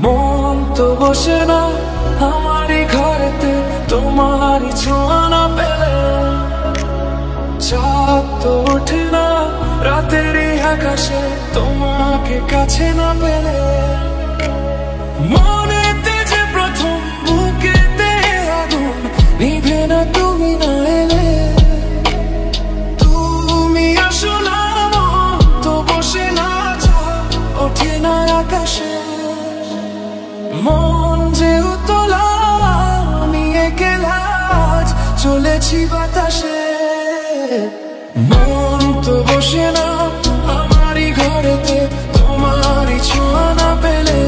মন তো বসে না আমারই ঘরেতে তোমারই ছোঁয়া না পেলে, চাঁদ তো ওঠে না রাতেরই আকাশে তোমাকে কাছে না পেলে। মনেতে যে প্রথম বুকেতে আগুন নিভে না তুমি না এলে, তুমি আসো না মন তো বসে না চাঁদ ওঠে না আকাশে। মন যে উতলা আমি একলা আজ চলেছি বাতাসে। মন তো বসে না আমারই ঘরেতে তোমারই ছোঁয়া না পেলে,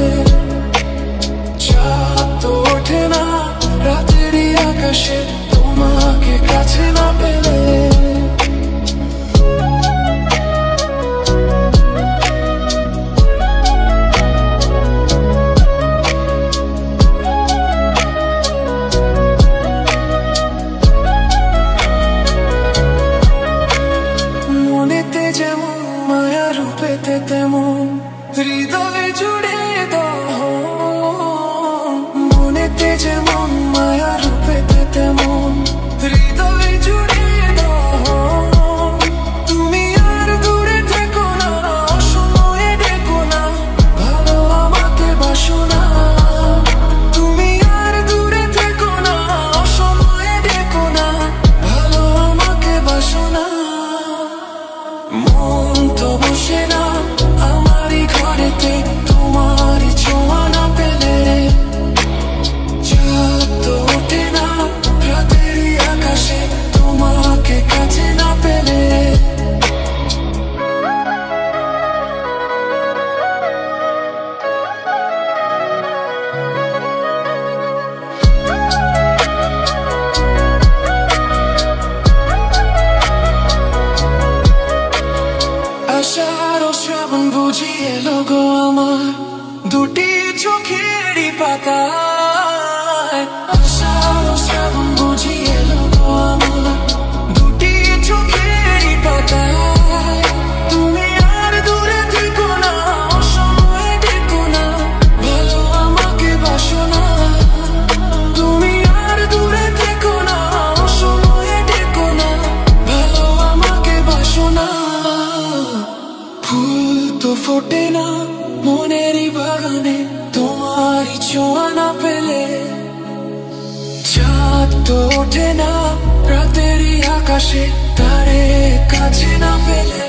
চাঁদ তো ওঠে না রাতেরই আকাশে তোমাকে কাছে না পেলে। যেমন মায়া রূপেতে তেমন হৃদয় জুড়ে দাও, মনেতে যেমন মায়া রূপেতে তেমন হৃদয় জুড়ে দাও। তুমি আর দূরে থেকো না, অসময়ে ডেকো না, ভালো আমাকে বাসো না। তুমি আর দূরে থেকো না, অসময়ে ডেকো না, ভালো আমাকে বাসো না। মন তো বসে না আমারই ঘরেতে তোমারই ছোঁয়া না পেলে, চাঁদ তো ওঠে না রাতেরই আকাশে তোমাকে কাছে না পেলে। আষাঢ় শ্রাবণ বুঝি এলো গো আমার দুটি চোখেরই পাতায়। আষাঢ় শ্রাবণ বুঝি এলো গো আমার দুটি চোখেরই পাতায়। তুমি আর দূরে থেকো না, অসময়ে ডেকো না, ভালো আমাকে বাসো না। তুমি আর দূরে থেকো না, অসময়ে ডেকো না, ভালো আমাকে বাসো না। ফুল তো ফোটে না মনেরই বাগানে তোমারই ছোঁয়া না পেলে, চাঁদ তো ওঠে না রাতেরই আকাশে তারে কাছে না পেলে।